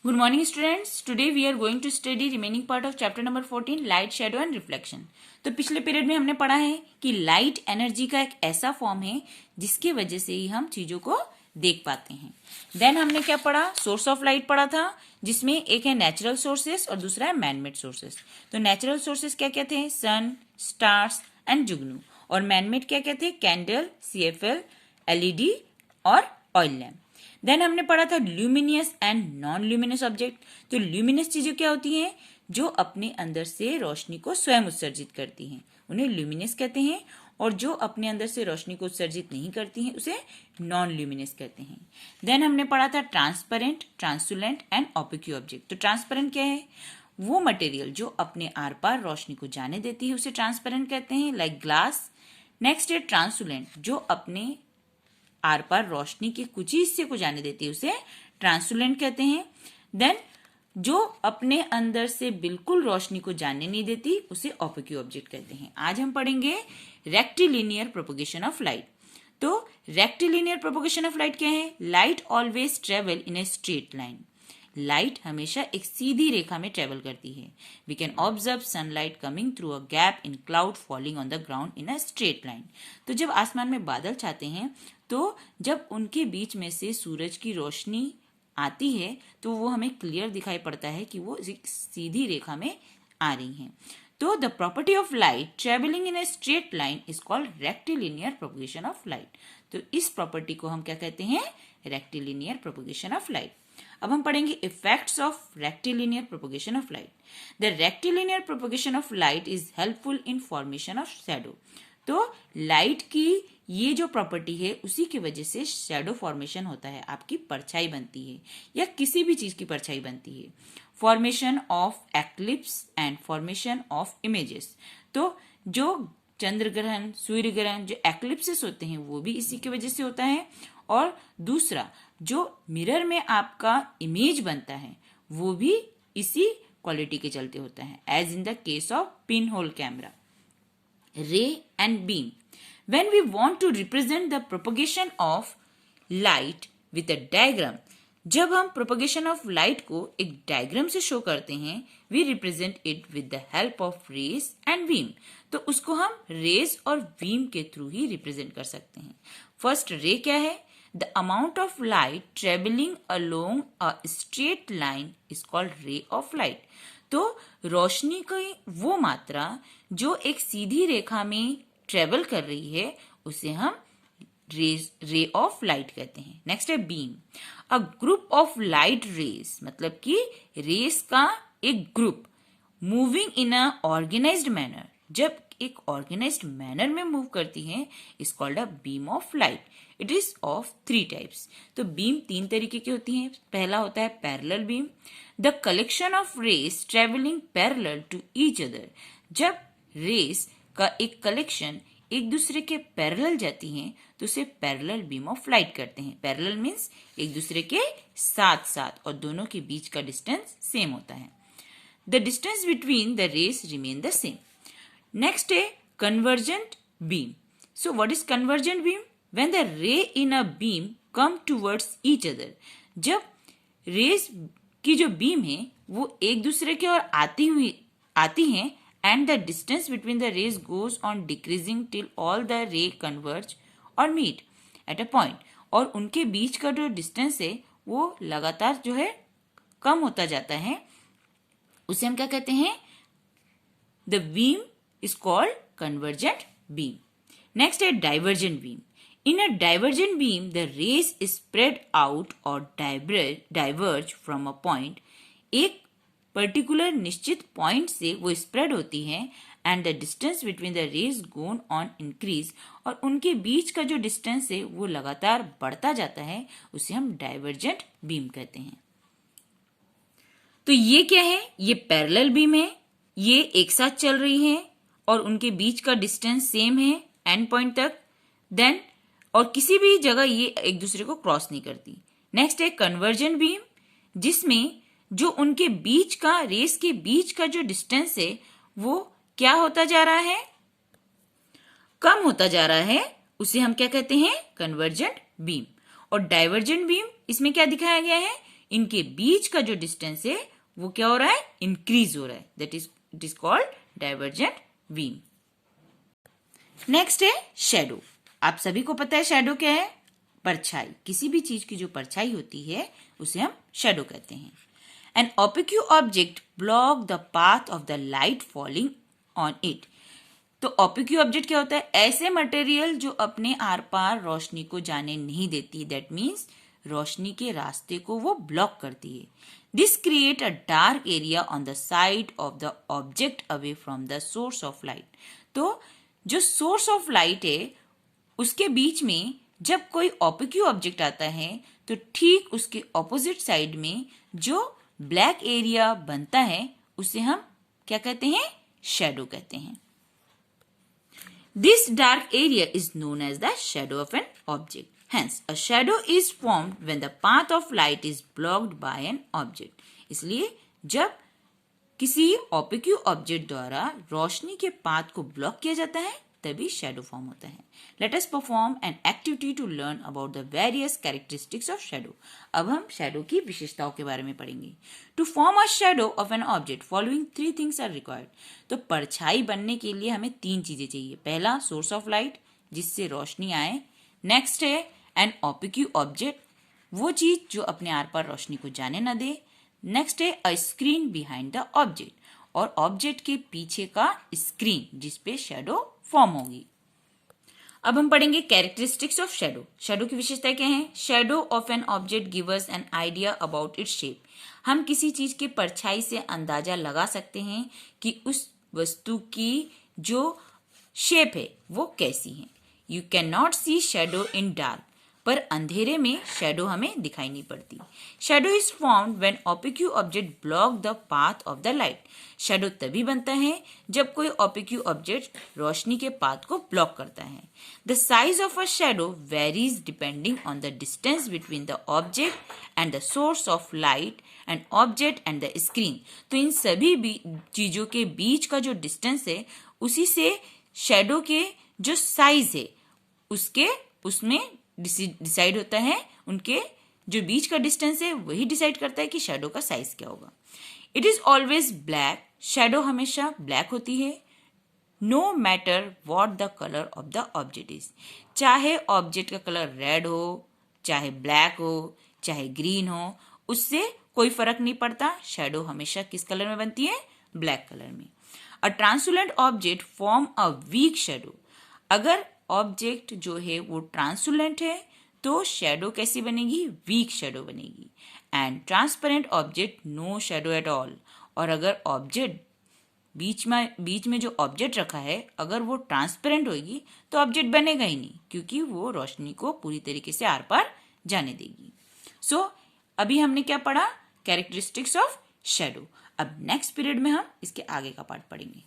Good morning students. Today we are going to study remaining part of chapter number 14 light, shadow and reflection. तो पिछले period में हमने पढ़ा है कि लाइट एनर्जी का एक ऐसा फॉर्म है जिसकी वजह से ही हम चीजों को देख पाते हैं. देन हमने क्या पढ़ा, सोर्स ऑफ लाइट पढ़ा था जिसमें एक है नेचुरल सोर्सेस और दूसरा है मैनमेड सोर्सेस. तो नेचुरल सोर्सेस क्या क्या थे, सन, स्टार्स एंड जुगनू, और मैनमेड क्या क्या थे, कैंडल, CFL, LED और ऑयल लैम्प. देन हमने पढ़ा था luminous and non luminous object. तो ल्यूमिनियस चीजें क्या होती हैं, जो अपने अंदर से रोशनी को स्वयं उत्सर्जित करती हैं, उन्हें ल्यूमिनियस कहते हैं. और जो अपने अंदर से रोशनी को उत्सर्जित नहीं करती हैं उसे नॉन ल्यूमिनियस कहते हैं. देन हमने पढ़ा था ट्रांसपेरेंट, ट्रांसुलेंट एंड ओपेक ऑब्जेक्ट. तो ट्रांसपेरेंट क्या है, वो मटेरियल जो अपने आर पार रोशनी को जाने देती है उसे ट्रांसपेरेंट कहते हैं, लाइक ग्लास. नेक्स्ट है ट्रांसुलेंट, जो अपने आर पार रोशनी के कुछ ही हिस्से को जाने देती है उसे ट्रांसुलेंट कहते हैं. देन जो अपने अंदर से बिल्कुल रोशनी को जाने नहीं देती उसे ओपेक ऑब्जेक्ट कहते हैं. आज हम पढ़ेंगे रेक्टिलिनियर प्रोपगेशन ऑफ लाइट. तो रेक्टिलिनियर प्रोपगेशन ऑफ लाइट क्या है, light always travel in a straight line. Light हमेशा एक सीधी रेखा में ट्रेवल करती है. We can observe sunlight coming through a gap in cloud falling on the ground in a straight line. तो जब आसमान में बादल छाते हैं तो जब उनके बीच में से सूरज की रोशनी आती है तो वो हमें क्लियर दिखाई पड़ता है कि वो एक सीधी रेखा में आ रही हैं. तो the property of light travelling in a straight line is called rectilinear propagation of light. तो इस प्रॉपर्टी को हम क्या कहते हैं, रेक्टिलिनियर प्रोपगेशन ऑफ लाइट. अब हम पढ़ेंगे effects of rectilinear propagation of light. The rectilinear propagation of light is helpful in formation of shadow. तो लाइट की ये जो प्रॉपर्टी है उसी की वजह से शैडो फॉर्मेशन होता है, आपकी परछाई बनती है या किसी भी चीज की परछाई बनती है. Formation of eclipse and formation of images. तो जो चंद्र ग्रहण, सूर्य ग्रहण, जो एक्लिप्सेस होते हैं वो भी इसी की वजह से होता है. और दूसरा जो मिरर में आपका इमेज बनता है वो भी इसी क्वालिटी के चलते होता है, as in the case of pinhole camera. ray and beam. When we want to represent the propagation of light with a diagram, जब हम propagation of light को एक डायग्राम से शो करते हैं, we represent it with the help of rays and beam. तो उसको हम rays और beam के थ्रू ही रिप्रेजेंट कर सकते हैं. फर्स्ट ray क्या है, the amount of light traveling along a straight line is called ray of light. तो रोशनी की वो मात्रा जो एक सीधी रेखा में ट्रेवल कर रही है उसे हम रे ऑफ लाइट कहते हैं. नेक्स्ट है beam. A group of light rays, मतलब कि रेस का एक group moving in a organised manner, जब एक ऑर्गेनाइज्ड मैनर में मूव करती है, is called a beam of light. It is of 3 types. तो बीम 3 तरीके की होती हैं. पहला होता है parallel beam, the collection of rays travelling parallel to each other. जब रेस का एक कलेक्शन एक दूसरे के पैरेलल जाती हैं तो उसे पैरेलल बीम ऑफ लाइट करते हैं. पैरेलल मीन्स एक दूसरे के साथ साथ और दोनों के बीच का डिस्टेंस सेम होता है. The distance between the rays remain the same. Next है convergent beam. So what is convergent beam? When the ray in a beam come towards each other. जब रेस की जो बीम है वो एक दूसरे की ओर आती हैं and the distance between the rays goes on decreasing till all the ray converge or meet at a point. और उनके बीच का जो डिस्टेंस है वो लगातार जो है कम होता जाता है, उसे हम क्या कहते हैं, the beam is called convergent beam. Next है divergent beam. In a divergent beam the rays is spread out और डाइवर्ज फ्रॉम अ पॉइंट. एक पर्टिकुलर निश्चित पॉइंट से वो स्प्रेड होती है and the distance between the rays gone on increase. और उनके बीच का जो डिस्टेंस है वो लगातार बढ़ता जाता है, उसे हम डाइवर्जेंट बीम कहते हैं. तो ये क्या है, ये पैरेलल बीम है, ये एक साथ चल रही है और उनके बीच का डिस्टेंस सेम है एंड पॉइंट तक. देन और किसी भी जगह ये एक दूसरे को क्रॉस नहीं करती. नेक्स्ट है कन्वर्जेंट बीम, जिसमें जो उनके बीच का, रेस के बीच का जो डिस्टेंस है वो क्या होता जा रहा है, कम होता जा रहा है, उसे हम क्या कहते हैं, कन्वर्जेंट बीम. और डाइवर्जेंट बीम, इसमें क्या दिखाया गया है, इनके बीच का जो डिस्टेंस है वो क्या हो रहा है, इंक्रीज हो रहा है, that is it is called divergent beam. Next है शैडो। आप सभी को पता है शैडो क्या है, परछाई। किसी भी चीज की जो परछाई होती है उसे हम शैडो कहते हैं। An opaque object block the path of the light falling on it. तो ओपेक्यू ऑब्जेक्ट क्या होता है, ऐसे मटेरियल जो अपने आर पार रोशनी को जाने नहीं देती, दैट मीन्स रोशनी के रास्ते को वो ब्लॉक करती है। This create a dark area on the side of the object away from the source of light. तो जो सोर्स ऑफ लाइट है उसके बीच में जब कोई ओपेक्यू ऑब्जेक्ट आता है तो ठीक उसके ऑपोजिट साइड में जो ब्लैक एरिया बनता है उसे हम क्या कहते हैं, शैडो कहते हैं। This dark area is known as the shadow of an object. Hence, a shadow is formed when the path of light is blocked by an object. इसलिए जब किसी ओपेक्यू ऑब्जेक्ट द्वारा रोशनी के पाथ को ब्लॉक किया जाता है तभी शैडो फॉर्म होता है। Let us perform an activity to learn about the various characteristics of shadow. अब हम शैडो की विशेषताओं के बारे में पढ़ेंगे। To form a shadow of an object following 3 things are required. तो परछाई बनने के लिए हमें 3 चीजें चाहिए। पहला, सोर्स ऑफ लाइट जिससे रोशनी आए। नेक्स्ट है एन ओपेक्यू ऑब्जेक्ट, वो चीज जो अपने आर पार रोशनी को जाने न दे। नेक्स्ट है a screen behind the object, और ऑब्जेक्ट के पीछे का स्क्रीन जिसपे शैडो फॉर्म होगी। अब हम पढ़ेंगे कैरेक्टरिस्टिक्स ऑफ शैडो। शैडो की विशेषताएं क्या है। Shadow of an object give us an idea about its shape. हम किसी चीज के परछाई से अंदाजा लगा सकते हैं कि उस वस्तु की जो शेप है वो कैसी है। You can not see shadow in dark, पर अंधेरे में शैडो हमें दिखाई नहीं पड़ती। Shadow is formed when opaque object block the path of the light. Shadow तभी बनता है जब कोई ओपेक्यू ऑब्जेक्ट रोशनी के पाथ को ब्लॉक करता है। The size of a shadow varies depending on the distance between the object and the source of light and object and the screen. तो इन सभी चीजों के बीच का जो डिस्टेंस है उसी से शैडो के जो साइज है उसमें डिसाइड होता है। उनके जो बीच का डिस्टेंस है वही डिसाइड करता है कि शैडो का साइज क्या होगा। It is always black. Shadow हमेशा ब्लैक होती है। No matter what the colour of the object is. चाहे ऑब्जेक्ट का कलर रेड हो, चाहे ब्लैक हो, चाहे ग्रीन हो, उससे कोई फर्क नहीं पड़ता। शैडो हमेशा किस कलर में बनती है, ब्लैक कलर में। A translucent object form a weak shadow. अगर ऑब्जेक्ट जो है वो ट्रांसलूसेंट है तो शैडो कैसी बनेगी, वीक शैडो बनेगी। And transparent object no shadow at all. और अगर ऑब्जेक्ट बीच में जो ऑब्जेक्ट रखा है अगर वो ट्रांसपेरेंट होगी तो ऑब्जेक्ट बनेगा ही नहीं, क्योंकि वो रोशनी को पूरी तरीके से आर पार जाने देगी। सो अभी हमने क्या पढ़ा, कैरेक्टरिस्टिक्स ऑफ शैडो। अब नेक्स्ट पीरियड में हम इसके आगे का पार्ट पढ़ेंगे।